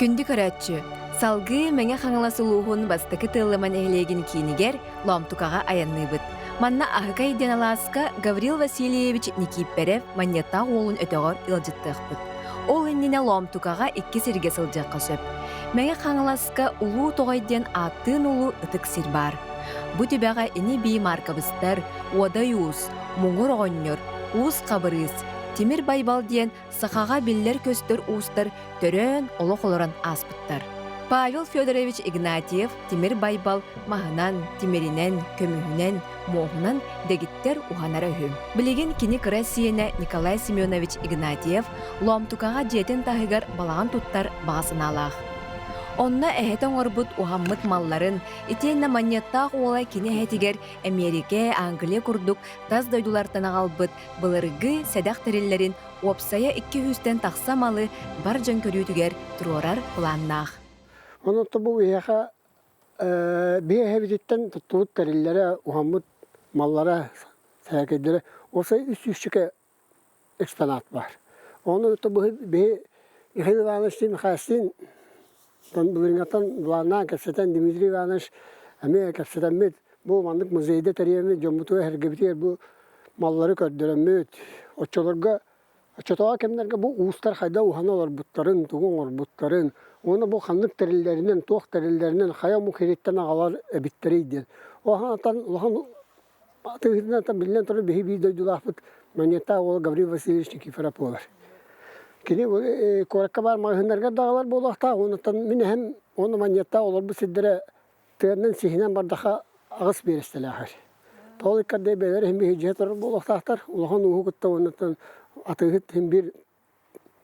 Күндү көрәтчү. Салгы мәңе хаңыласылуғын бастықы тылыман әлеген кейінігер ломтукаға аянныбыт. Манна ахыкай деналаска Гаврил Васильевич Никипперев маньята олын өтөгөр илжыттықпыт. Ол еннене ломтукаға 2 сирге сылжаққа сөп. Мәңе хаңыласка улу тоғайден аттын улу ытык сир бар. Бұ түбәға ини бей маркабыстар, одай уыз, мұңыр оғынныр, уыз қабырыз, Тимир Байбал диен сақаға биллер көстір уыстар төрөн олық олыран аспыттар. Павел Федорович Игнатьев Тимир Байбал мағынан, тимеринен, көмігінен, моғынан дегіттер уғанара хүм. Білеген кини Россияна Николай Семенович Игнатьев ломтукаға жетін тағығар балаған туттар бағасын алақ. Онна әхетен орбут уғаммыт малларын, итенна маньяттақ олай кини әтігер Америка, Англия күрдік таз дойдулартан ағалбыт бұлырғы сәдәқ тәрелерін опсая 200-тен тақса малы бар жан көрітігер тұрорар планнақ. Оны тұбу еға бей әбедеттен тұттуыт тәрелері уғаммыт маллара сәкедері осы үс-үшіке экспонат бар. Оны тұбу бей еғыл бағыныштың қастың Бұлыңаттан бұлана кәпсетен Дмитрий Иванович әме кәпсетен мөт. Бұл мандық музейде тәрейемет, жомбутуға әргебітер бұл маллары көрдірен мөт. Отчотуға кемдерге бұл уыстар қайда ұханы олар бұттарын, тұғын олар бұттарын. Оны бұл қандық тәрелерінен, тоқ тәрелерінен, қая мұ кереттен ағалар әбіттерейден. Оған аттан, оған атығырдың аттан білінен тұры бейі бейдойдулақ бұд. Манетта ол Гаврил Васильевич Никифоров олар. Кini koraka var mahınlarga dağlar bolaqta ondan min hem onu manyetta olur bu siddere tığından sihinen bardağa ağız beristelaher. Tolikka de beler hem bir hicret bolaqtalar. Ulan uhu kutta ondan atıhıt hem bir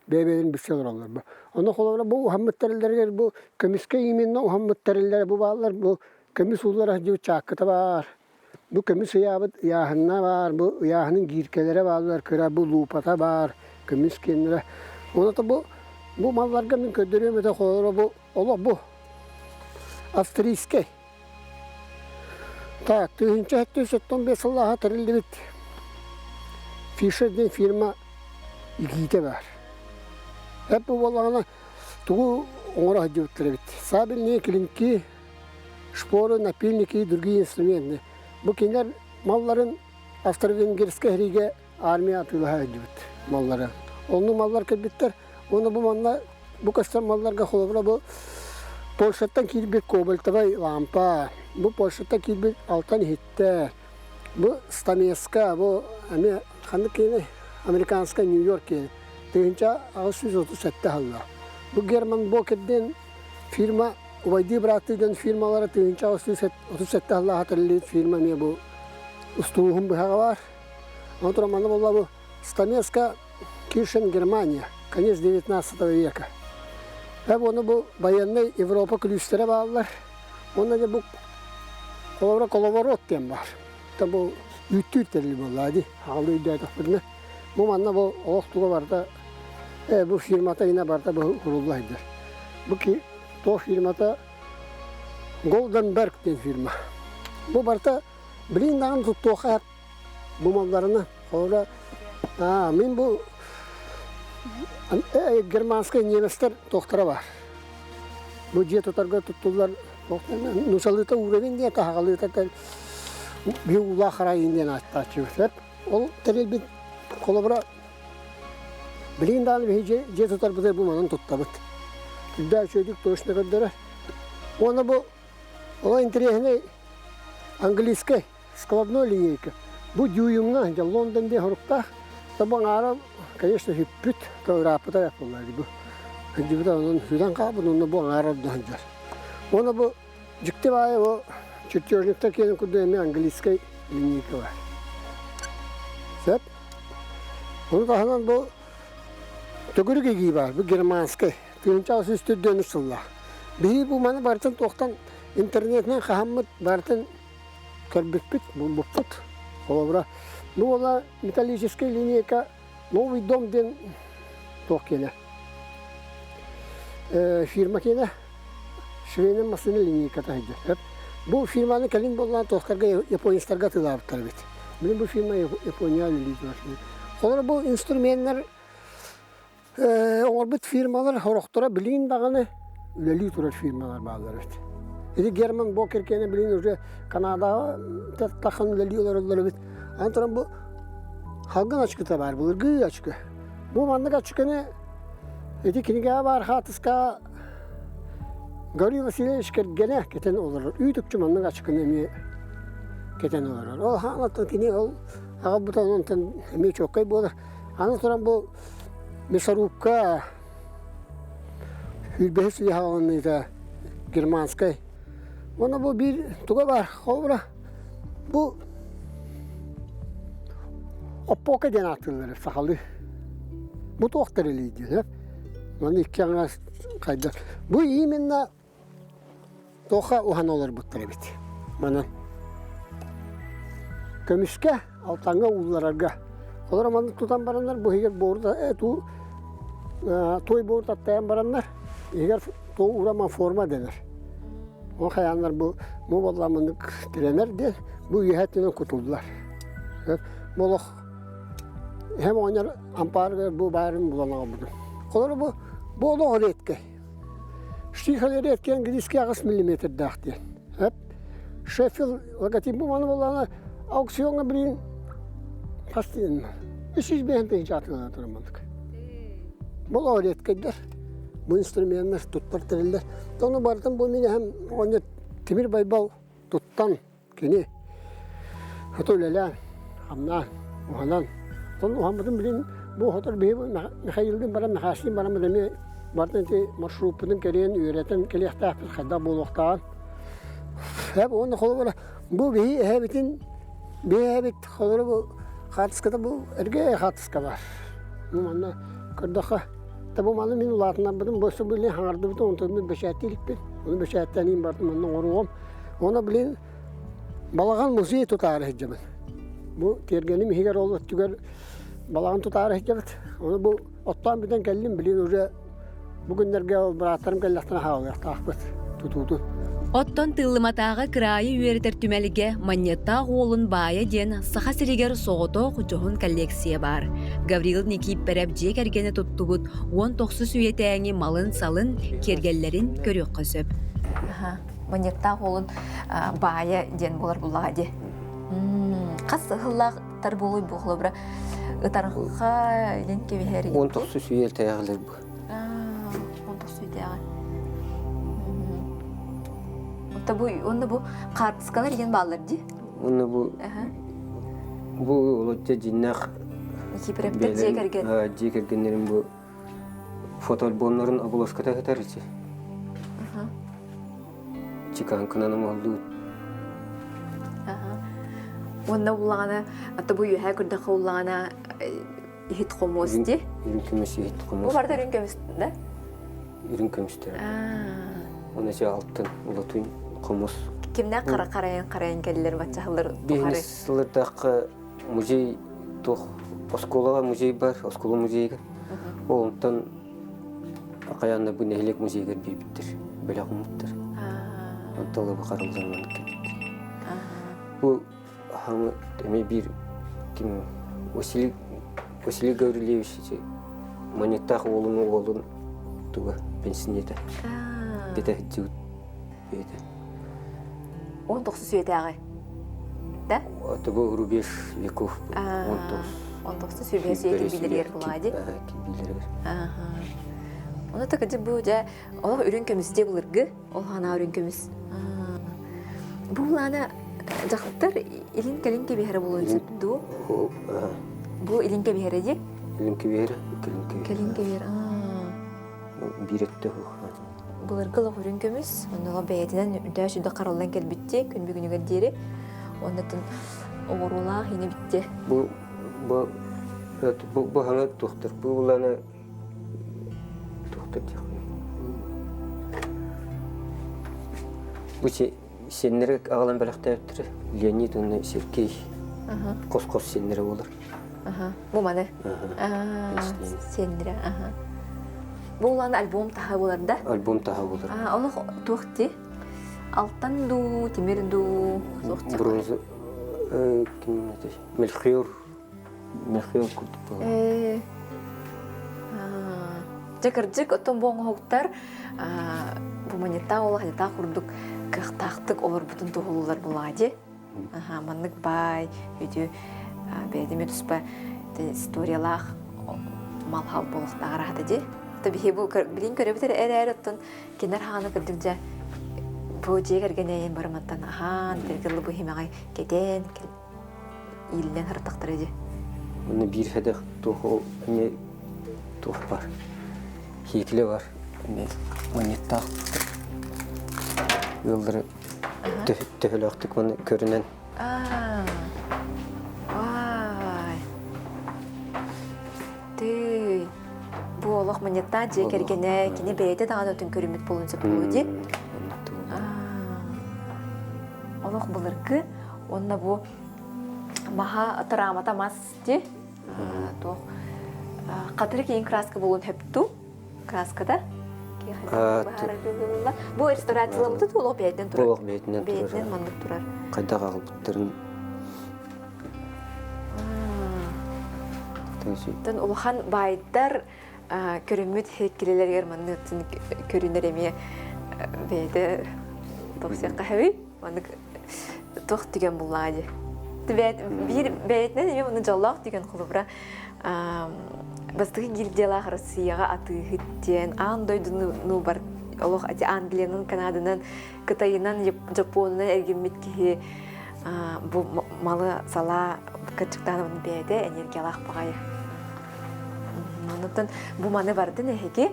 bebelerin bir şeyler olur bu. Ondan sonra bu Muhammed teriller bu kemiske yeminle Muhammed teriller bu bağlar bu kemis ullara diyor çakıta var. Bu kemis yahanna var bu yahanın girkelere bağlar kıra bu lupata var. Kemiskenlere. Onu da bu mallarga min ködürüyor da koyuyor bu. Ola bu. Avstriyske. Tak, 1715 Allah'a terildi bit. Fischer'den firma ilgide var. Hep bu valağına tuğu onlara hacıvıtları bit. Sabil ne kilinki, şporu, napilniki, durgi instrumenti. Bu kinler malların Avstro-Vengerske herige armiye atıyla hacıvıt malları. Onun mallar kebitler. Onu bu mallar bu kastan mallar gahulabra bu Polşattan ki bir kobaltavay lampa. Bu Polşattan ki bir altan hitte. Bu Stameska bu hangi yine Amerikanska New York yine. Tığınca 637 halla. Bu German Boked'den firma Uvaydi bıraktığından firmalara tığınca 637 halla hatırlı firma ne bu ustuğum bir hava var. Ondan sonra valla bu Stameska Kirchen, Германия, конец 19 века. Hep onu bu bayanlı Avrupa külüstere bağlılar. Onda da bu kolaborot diyen var. Tabi bu yüttü terli vallahi. Ağlı üdüye takbirine. Bu manna bu oğuktuğu var da bu firmata yine var da bu kurullaydır. Bu ki o firmata Goldenberg diyen firma. Bu var da bilindan tuttuğu hep bu mallarını. Sonra min bu Germanska Nemesler doktora var. Bu jet otarga tuttular. Nusalıta uğrayın diye tahgalıta bir ula harayın diye açıyor. O teril bir kolabra bilindan bir jet otar bu manın tuttabat. Daha çocuk toşna kadar. Ona bu o interiyene Angliske skladno liniyka. Bu düğümle London'da horukta taban Arap конечно hüppüt Avrupa'da yapıyorlar bu. Şimdi de onun hüdan kabın onu bu Arap'da hancar. Ona bu ciddi var o çocukta kendi kuduğum Angliska liniyka var. Sep. Onu da hemen bu Tugurgi gibi var bu Germanska. Tünçası üstü dönüşsünler. Bir bu bana bartan toktan internetten kahammet bartan karbüt bu put. Ola bu ola metallическая линейка Новый дом ден токене. Firma kene şuraya masını liniyka taydı. Hep bu firmanın kalın bolan tokkarga Japonistarga tılaptar bit. Benim bu firma Japonya liniyka. Sonra bu instrumentler orbit firmalar horoktora bilin dağını üleli turar firmalar bağlar. Edi German Boker kene bilin уже Kanada takın üleliyorlar onlar. Antaran bu halkın açıkta var, bu ırgı açıkı. Bu mandık açıkını edi kinige var hatıska Gavril Vasilyevich gene keten olur. Üydükçü mandık açıkını emi keten olur. O anlatın kini ol ağa butan ondan emi çok kay bu. Antaran bu Mesarupka Hülbehesli havanıydı Germanskay. Ona bu bir tuga var. Kovra bu Oppoka den atılır sakalı. Bu doktor eliydi. Onu iki yana kaydı. Bu iyi minna toka uhan olur bu trebit. Bana kömüşke altanga ullararga. Olara manı tutan baranlar bu higer borda tu toy borda tayan baranlar higer to urama forma denir. O kayanlar bu vallamanlık trener de bu yöhetinden kurtuldular. Molok hem oynar ampar ve bu bayrın bulanağı buldum. Oları bu ola oraya etkay. Ştihaleri etken gidiski ağız milimetre dağıtı. Hep Sheffield logotipi bu manı bulana auksiyona birin pastiyen. İşiz beğenmeyi çatına duramadık. Mola oraya etkaydılar. Bu instrümanlar tutturttururlar. Onu bardan bu mini hem onu Timir Baybal tuttan kini. Hatırlayla hamdan ohanan. Onu Muhammed'in bilin bu hotar bir Mikhail'in bana Mikhail'in bana medeni bardan ki marşrupun keriyen öğreten kelihta kadar buluktan. Hep onu kolları bu bir hebetin kolları bu hatıskada bu erge hatıska var. Bu manna kırdaka. Tabi malı min ulatından bilin boşu bilin hangardı bütün onu beşertilik bin. Onu beşertteniyim bardan ondan oruğum. Ona bilin Balagan muziği tutar heccemen. Bu tergenim higer olur tüger Balagan tutar heccemet. Onu bu ottan birden geldim bilin уже bugünlerge bıraktarım gellehtine havalı takbet tutudu. Оттон тыллыматаға кырайы үйерітер түмәліге маньятта ғолын бая ден саха сиригер соғото құчоғын коллекция бар. Гаврил Никип бәрәп же кәргені тұттығыт 19 сүйетәңі малын салын кергеллерін көрек қөсіп. Маньятта ғолын бая ден болар бұлаға де. Қас ғыллақтар болуй бұғылы бұра ұтарғыға елен кебехері. 19 сүйетәңілер бұл. 19 сүйетәңі. Onda bu kartıskalar igen bağlar di. Onda bu olacak cinnak. İki prepter cekergen. Cekergenlerin bu fotoalbomların abulaskata katar içi. Çıkan kınanım oldu. Onda ulağına, hatta bu yuha kırdığı ulağına hit komos di. Ürün kömüsü hit komos. Bu var da ürün kömüsü de? Ürün kömüsü de. Ona şey altın ulatın. Komos. Kimden karayan gelirler batçalar? Birinci sınıftaki muzey, oskolaga muzey var, oskola muzeyi. Ondan akayanda bu nehlek muzeyler bir bittir, böyle kumuttur. Ondan bu karıl zamanı gitti. Bu hamı demi bir kim Vasily Gavrilevich Manyetak oğlun tuga pensioniyete. Dede cüt. 19 süyetəği. Da? Это был рубеж веков. 19 süyetəği bilir yer bulaydı. Bilir. Onu da kaçı bu da ola ürün kömüsü de bulurgu. Olhana ürün kömüs. Bu ulana жақтар илин келинке бихара болуйду. Bu ilinke bihara di? Ilinke bihara. Kelinke bihara. Biretте. Буларгыла хүрүн көмүс, онуга бәйетинен үдә шүдә каралдан кел битти, күн бүгүнүгө дери. Ондан орула хине битти. Bu hana doktor. Bu ulana doktor diyor. Bu senlere ağlan balakta yaptırı. Leonid onu Sergey. Kos senlere olur. Bu mana? Senlere. Bu olan albüm taha bular da? Albüm taha bular. Onu tuğti. Alttan du, timir du. Bronz. Kim ne? Melchior kurdu bu. Жакыржык оттон боңго хоктар бу монета ол хата курдук кыхтактык олар бутун тухулулар булади. Маннык бай үдү бедеме туспа историялах малхал болуктагар ди. Таби бу билин көрөбүтер эрер оттон кинер ханы кырдыкжа бу жегергенен барматтан дергеле бу химагай кетен илден хартактар ди. Муну бир хедек туху эме тух бар. Хекле бар. Эме монета. Йылдыры төһөлөктүк муну көрүнөн. Вай. Ты бу олох монета жегергене кини бейде дагы өтүн көрүмүт болунса болуди. Олох булыргы онна бу маха тарамата масти. То кадыр кийин краска болун хепту. Краскада бу ресторатчылымды толук бейден турар. Толук бейден турар. Бейден мандык турар. Кайда калыптырын. Тон улахан байдар көрүмүт хеккелелер мандыктын көрүнөр эме бейде токсякка хеби мандык тох деген буллади. Bir beyetnen eме муну жаллак деген кулубра бастыгы гильдиялар Россияга атыгыттен андойду ну бар олох ати Англиянын, Канаданын, Кытайынан, Жапонунан эргеммитки бу малы сала кычыктанын бейде энергиялак багай. Манытын бу маны барды нехеги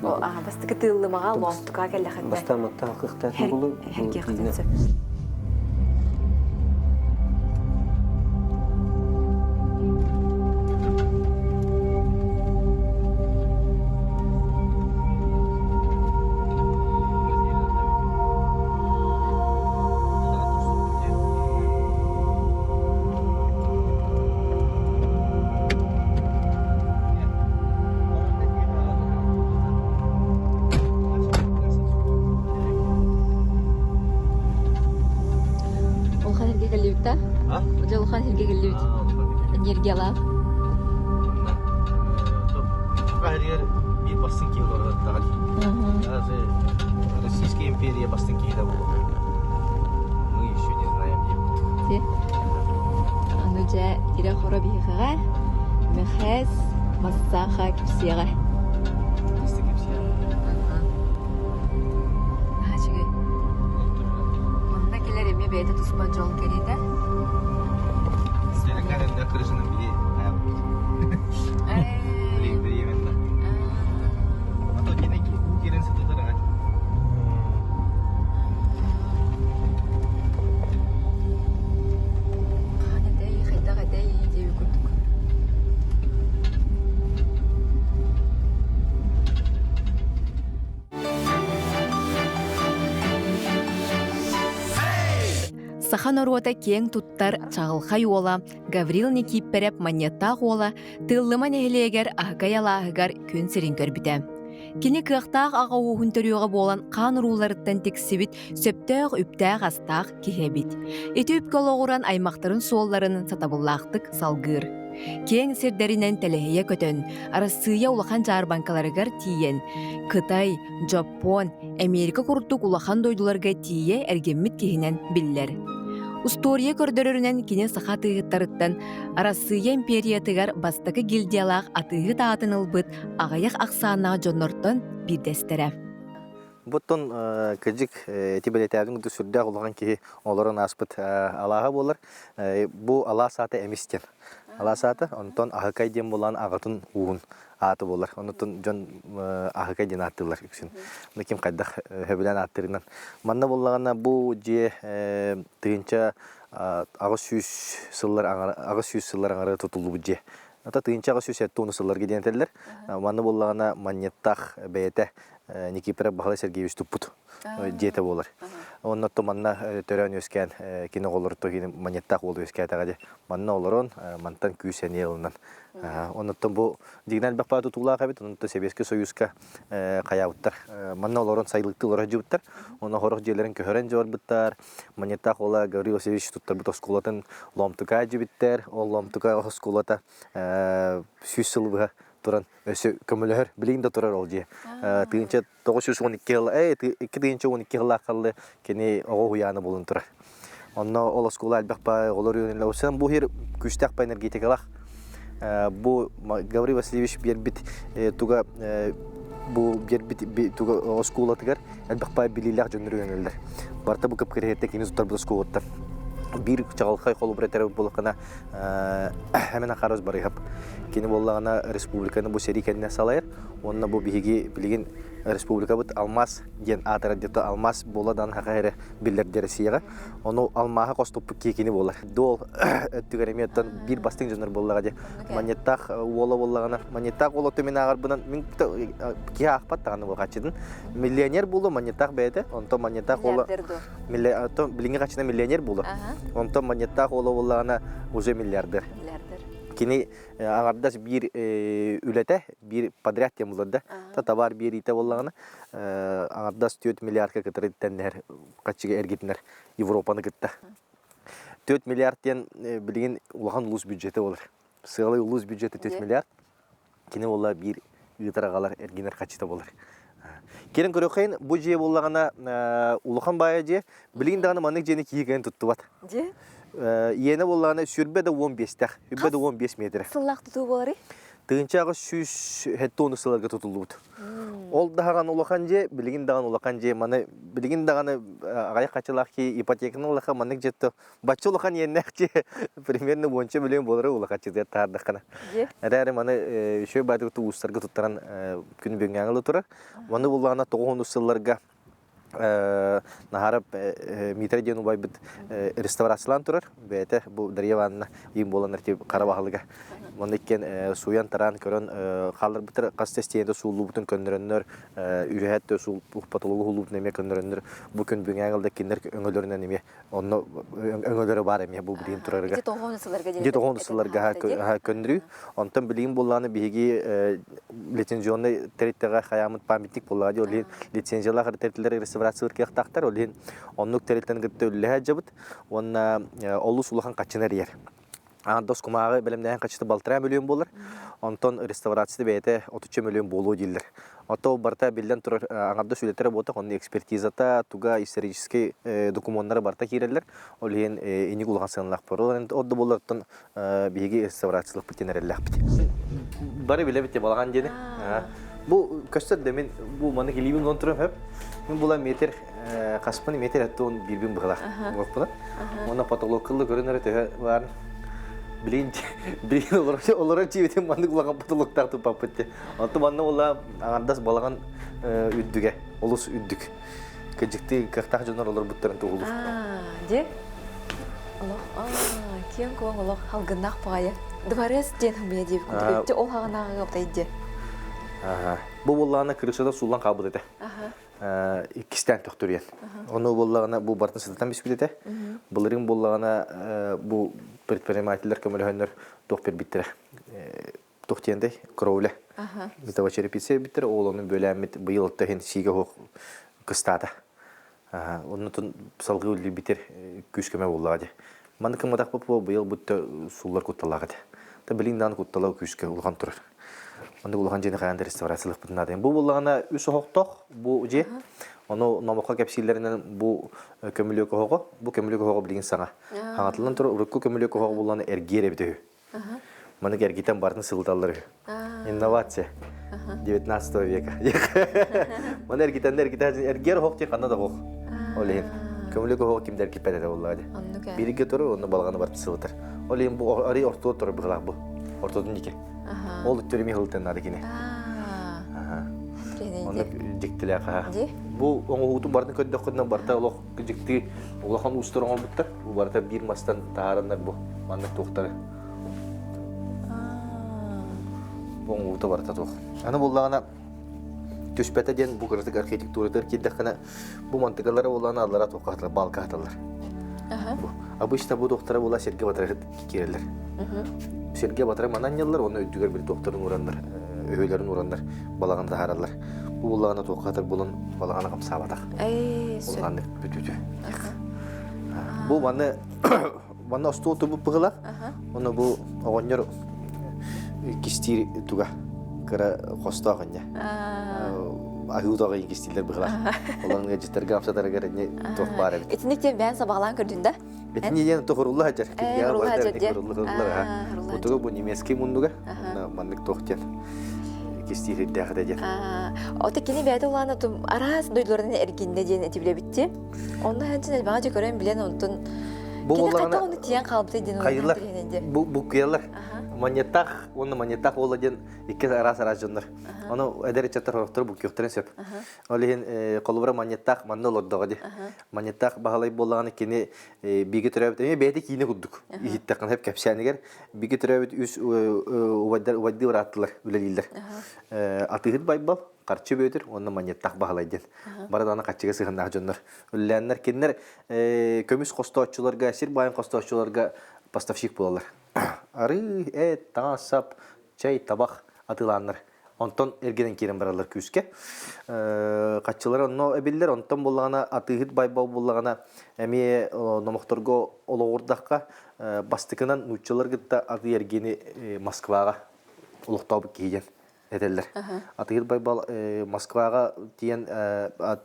бастыгы тыллымага ломтука келехенде. Бастамакта акыктатын булу. Жалхан хергегеллүт. Энергиялар. Кайрер бир бастын ки олар дагы. Даже Российская империя бастын ки да бул. Мы еще не знаем. Си. Ануча ира хорабига. Мехес массаха кипсига. Бастын кипсига. Хачыгы. Онда келер эме бейде туспа жол кериде. Сенекарында кырышынын бири аяк. Бири эмес. Ато кенеки керен сатыдыр ага. Ханадей хайдагадей деп көрдүк. Сахан оруота кең туттар чағылхай ола, Гаврил Никиппереп маньяттақ ола, тыллыма нехелегер ахгай алағығар көн сирин көрбіте. Кені кықтақ аға уғын төріуға болан қан ұруларыттан тексібіт сөптәғ үптәғ астақ кехебіт. Эті үпкөл оғыран аймақтарын суолларын сатабыллақтық салғыр. Кең сирдеринен тәліхия көтін, арасыя улахан жарбанкаларығар тиен. Кытай, Жапон, Америка құрттық улахан дойдуларға тие әргеммит кехінен биллер. Устория көрдөрөрүнен кине саха тыгыттарыттан Арасыя империятыгар бастакы гильдиялах атыгы таатынылбыт агаяк аксаанага жоннортон бирдестере. Буттон кыжык тибелетәдин ду сүрдә улган ки оларын аспыт алага болар. Бу ала саты эмистен. Ала саты онтон агакай дем болан агатын уун аты болар. Онтон жон агакай ден аттылар үксүн. Меким кайда хөбүлән аттырынан. Манна боллагана бу же тыынча агыс 100 сыллар аңары тутулу бу же. Ата тыынча агыс 100 сеттуны сыллар гедентелер. Манна боллагана маньяттах бейте Никипер Бахалай Сергеевич Тупут жете болар. Оннотто манна төрөн өскән кино олорто кино монеттак болду өскә тагы. Манна олорон мантан күсен елынан. Оннотто бу дигнал бакпа тутула кабит, оннотто Советский Союзка каяуттар. Манна олорон сайлыкты олор жуттар. Оны хорох жерлерин көһөрөн жорбуттар. Монеттак ола Гаврил Васильевич туттар бут осколатын ломтука жибиттер. Ол ломтука осколата 100 сылга туран өсө көмөлөр билин да турар ол же. Тыгынча 912 жыл, 212 жыл акылlı кени ого уяны болун турар. Онно ол школа албакпа олор юнеле усан бу хир күчтак па энергетикалах. Бу Гаврий Васильевич бербит туга бу бербит туга школа тигер албакпа билилер жөнүрү юнелдер. Барта бу кепкеретте кени зуттар бу школаттар. Bir çağılkay kolu bırakır bulakana hemen akarız barıyap. Kini bollağına Respublikanın bu seri kendine salayır. Onunla bu bilgi bilgin Respublika bit almaz gen ataradyata almaz boladan hakayre biller dersiye. Onu almaha kostup kini bolar. Dol tügeremiyattan bir bastın jönür bollağa de. Manyetak wola bollağına manyetak wola tömene agar bunan min ki akpat tağını bu kaçydın. Milyoner bulu manyetak beyde. Onto manyetak wola milyoner bilinge kaçına milyoner bulu. Onto manyetak wola bollağına уже milyarder. Kini agardas bir ülete bir padriyat yamuladı. Tavar bir ite bollağına agardas 4 milyarka kıtırıttenler kaçıga ergitler Avrupa'nı gitti. 4 milyardan bilgin ulağan ulus büdjeti olur. Sığalı ulus büdjeti 4 milyar. Kini bolla bir ıtıragalar erginler kaçıda olur. Kelin körökayın bu jiye bollağına ulağan bayağı bilgin dağını manık jeni kiyigen tuttu bat. Yeni bollağına sürbe de 15 tak, hübbe de 15 metre. Sılaq tutu bolary? Tığınçağı süs hettonu sılarga tutuldu. Ol dağın ulağan je, bilgin dağın ulağan je, mana bilgin dağını ağaya kaçılaq ki ipotekini ulağan manık jetto. Baçı ulağan yennek je, примерно bonça milyon bolary ulağan çizdi tardaqana. Әрі mana şöyle baydı tu ustarga tuttaran günü böngäňli turar. Mana bollağına 90 sılarga Naharap mitre bay bit restaurasyon turar. Bete bu Daryavanna yim bolanlar ki Karabağlıga. Mondikken suyan taran körön kallar bitir kastestiyende sulu bütün köndürönler ürehet de sul patologu hulu neme köndürönler bu gün büngängilde kinler öngölöründen neme onu öngölörü bar eme bu bilim turarga. Git tohonuslarga ha köndürü. Ondan bilim bollanı bigi lisenzionni territoire hayamut pamitlik bolladı. O lisenziyalar territoire restaurasyon kıyaktaktar o lin onluk territory'den gitti öyle jabıt. Ona olus ulahan kaçınar yer. Andos kumağı bilimden kaçtı 6 milyon dolar. Ondan restorasyonu beyte 33 milyon bolu dildir. Ото барта билден турар аңарда сүйлетер бота онны экспертизата туга исторический документтары барта кирелер. Ол ен эник улган сынлак бар. Одды боллардан биги реставрациялык битенерлек бит. Бары биле бите балган дени. Бу көстөр демен бу маны килибин контроль хеп. Мен була метр каспаны метр аттон бирбин быгылак. Болуппуна. Оны патологиялы көрүнөр те бар. Bilin olarak çiğnetim mandık ulan patologlar tu papette. Antu manna ola andas balagan üddüge, olus üddük. Kecikti kaktak jonar olur butların tu olur. Je. Allah, kiyan ko Allah halgınak paya. Dvares jen hamiye jeb kuntu. Ol hagana gaptaydı. Bu bollağına kırışada sulan kabul ede. İkisinden töktürüyen. Onu bollağına bu bartın sıdıtan biskülete. Bunların bollağına bu предпринимательler kömülühönler doktor bittiре. Tohtiyende krovle. Mitava çerepise bittiре. Oğlanın bölümü bu yıl da hen siga hoq kıstada. Onun tun salgı ülü bitir küskeme bolladı. Manı kımadak bu yıl bu sullar kuttaladı. Da bilindan kuttalağı küske ulgan turur. Onda ulgan jeni kayan restaurasiyalык bitnadan. Bu bollağına üsü hoqtoq bu je. Onu namoqa kapsillerinden bu kömülük hoqu, bu kömülük hoqu bilgin sana. Hаңатылдан тур урукку көмөлөк хоого булланы эргере битүү. Маны эргитен бардын сылдаллары. Инновация. 19 века. Маны эргитен эргер хоқ те канда да хоқ. Олен. Көмөлөк хоого кимдер кипеде де буллады. Бириге тур оны балганы барып сылдыр. Олен бу ари орто тур быгылак бу. Ортодун дике. Ол төрөми хылтан нады кини. Оны диктеле ка. Bu oğutun barını köndökünden barta olaq gıcıktı olaqan usturun olmuttar. Bu barta bir mastan taharanlar bu manlık toqtары. Bu oğutu barta toq. Ana bollağına төспәтә ден bu kırtık arxitekturlar kiddekine bu mantıkalara olan adlara toqatlar, balka atarlar. Обычно bu doktora bola Sergey Batar'a kirerler. Sergey Batar'a mananyalar onu ödüger bir doktorun uğranlar, öğelerin uğranlar, balağın tahararlar. Bu bollağına toqatır bulun balağına qamsabadak. Olğanlık bütütü. Bu bana stotu bu pıgılaq. Onu bu oğonyor kistir tuga. кыра хостогыня. Ахудага ингистилер быгла. Олар геҗиттерге апсатарга не тох бар бит. Этинектен бән сабаглан көрдүндө. Бетин иден тохурулла хаҗар. Рулла хаҗар, де. Утуга бу немецкий мундуга. Маннык тохтен. Кистири дәхдә дә. Ота кини бәйте уланы тум арас дойлорын эргинде ден этибле битти. Онда хәнчен багы көрәм билен онтун. Бу Кини ката боларына оны тиян калды ден кайырлар. уланы. Бу кыялар. Монетах, оны монетах ола ден ике арас жоннор. Оны эдер чатар хортор бу көхтөрөн сөп. Олен колбара монетах манны олордого ди. Монетах багалай болганы кини биги төрөбөт. Бәйте кийне куддук. Иттакын хеп кепсәнигер биги төрөбөт үс увадды ураттылар, үлелилдер. Атыгыт байбал карчы бөтөр, оны монетах багалай ден. Бараданы качыга сыгыннак жоннор. Үлләннәр киннер көмүс костоочуларга, сир байын костоочуларга поставщик булалар. Ары, таңасап, чай, табақ атыланыр. Онтон эргенен керен баралар күске. Качылар онно эбиллер, онтон болағана атыгыт байбау болағана әме номокторго олоғырдаққа бастықынан нучылар гытта аты ергені Москваға ұлықтау кейген әделер. Атыгыт байбал Москваға тиен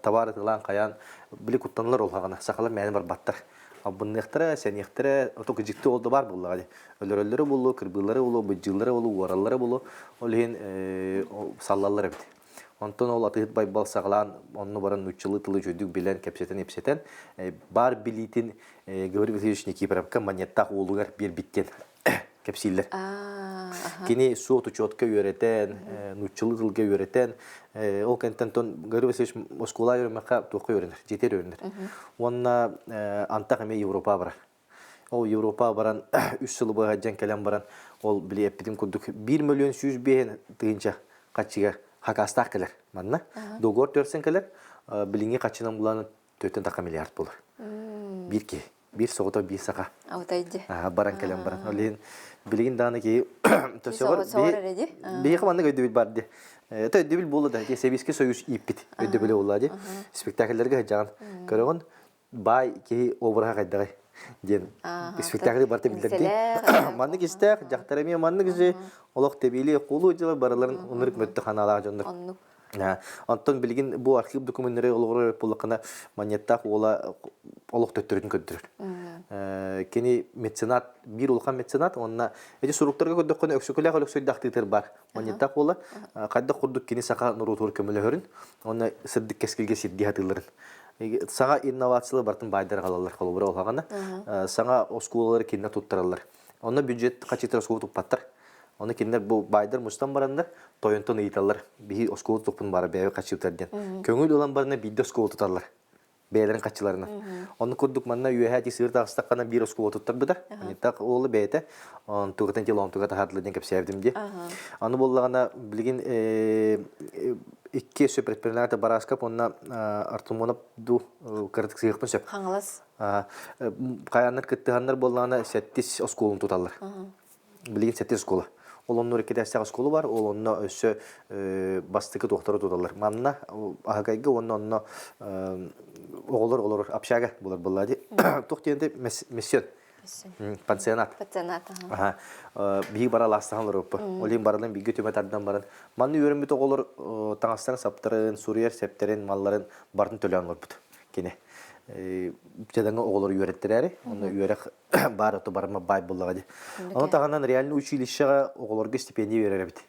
товар атылан қаян білі құттанылар олғағана. Сақалар мәні бар баттар. Абыннықтыра, сәнектіра, отоқы жікті олды бар болуға. Өлірөлері болу, кірбілері болу, бұджылары болу, уаралары болу, ол ең саллалары беді. Онтон ол атығыт байбал сағылан, онны баран үтчілі тылы жөдік білен, кәпсетен, епсетен, бар білейтін Георгий Васильевич Никипоровка монеттақ олуғар бер биттен кәпсейлер. Кені суот учетка үйретен, үтчілі тылға үйретен, ол кәнттен тон Георгий Васильевич Москвала үйремеқа тоқы үйренер, жетер үйренер. Онна антақ әме Европа барар. Ол Европа баран, 3 жылы бұға жан кәлем баран, ол біле әппедім күрдік 1 миллион 100 бейін тыгынша қатшыға хақастақ кәлер. Манна, доғор төрсен кәлер, біліңе қатшынан бұланы 4 миллиард болыр. Bir soğuta bir saka. Аутайды. Баран кәлем баран. Олен білген даны ки төсөгөр бей команда өдөбүл бар ди. Өдөбүл болду да. Советский Союз иппит. Өдөбүл болду ди. Спектакльлерге жаган көрөгөн бай ки обрага кайдагай. Ден спектакль барты билдерди. Манны кистек, жактарыме манны киже олок тебили кулу жылы бараларын унуруп мөттө ханалага жондур. Антон билген бу архив документтери олгор булакына монеттак ола олук төттөрүн көндүрөр. Кени меценат, бир улкан меценат, онна эти суруктарга көдөккөн өксөкөлөк өлөксөйдактыр бар. Монеттак ола кайда курдук кени сака нурутур көмөлөрүн, онна сырдык кескилге сирди хатыларын. Сага инновациялы бартын байдар калалар колбура олгана. Сага осколалар кине туттаралар. Онна бюджет качытыр оскол туппаттар. Оны киндер бу байдар мустан барандар, тойонтон ыйталар. Бии оскол тупун бара бәйе качытырден. Көңүл улан барына бидде оскол туталар. Бәйләрен качыларына. Оны күрдүк манна юэхати сыр тагыстаккана бир оскол туттар бидар. Аны так олы бәйте. Он тугатан килом тугата хатлыден кеп сәвдимди. Аны боллагана билген 2 предприниматель бараскап онна артымонап ду кырдык сыйыкпын сөп. Хаңалас. Каяннар кыттыганнар боллагана 7 осколун туталар. Билген 7 оскола. Ол онны рекетәстәк осколу бар, ол онны өсө бастыкы доктору туталар. Манна агайга онны олор общага булар буллади. Токтенде миссион. Пансионат. Бии бара ластаганлар оппа. Олин баралан биги төмөтардан баран. Манны өрөмбүт оголор таңастан саптарын, сурьер септерин, малларын бардын төлөңөр бут. Кене. Жадаңа оголор үйреттирәри. Оны үйрәк бар ото барма бай буллагы. Аны тагыннан реально училищега оголорга стипендия берер бит.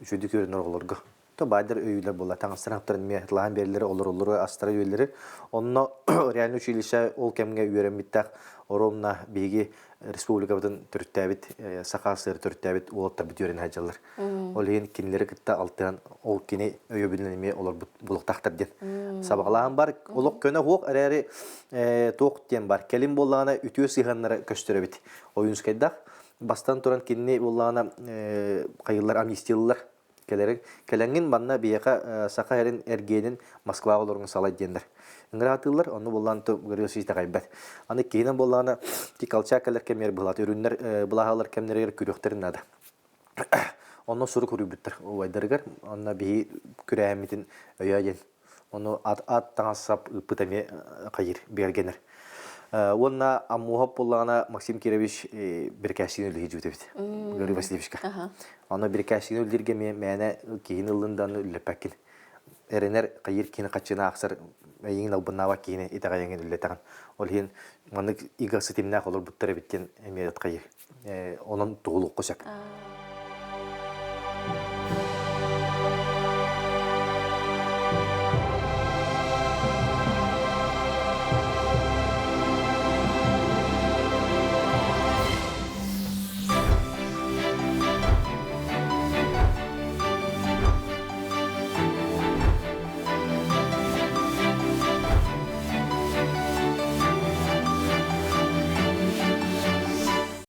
Үчөдүк өрөнөр оголорга. То байдар өйлөр була. Таңастан аптарын мехтлан берлери олор астара өйлөрү. Онно реально училище ол кемге үйрөнмиттак оромна биги республикабытын төрттәбит, сакасыр төрттәбит улоттар бит үйрен хаҗалар. Ол ен кинлери кытта алтын ол кини өйөбүнеме олар булуктактар ден. Сабаглаан бар, олок көнө хок әрәри ток тен бар. Келим боллагана үтү сыганнары көстөрөбит. Оюнскайда бастан туран кинне боллагана кайылар амнистиялар келеңин банна бияка сака эрин эргенин Москвага олорун салай дендер. Ингратылар оны боллан то гөрөсүз тагайбат. Аны кейинен боллана тикалчакалар кемер булат өрүннөр булагалар кемнер күрөктөрүн ада. Оны суру күрүбүттер. Ойдыргар аны би күрәмитин өйәген. Оны ат таңасап пытаме кайыр бергенер. Онна аммуһап буллана Максим Кирович биркәсин үле җүтәбит. Григорий Васильевичка. Аны биркәсин үлдерге мәне киһин ылындан үлләпәкин. Эренер кайыр кини качына аксар эйин албынава кини итагайын үлләтәгән. Ол һин моны игасы тимнә холыр буттары биттен эмият кайыр. Онын тугулук косак.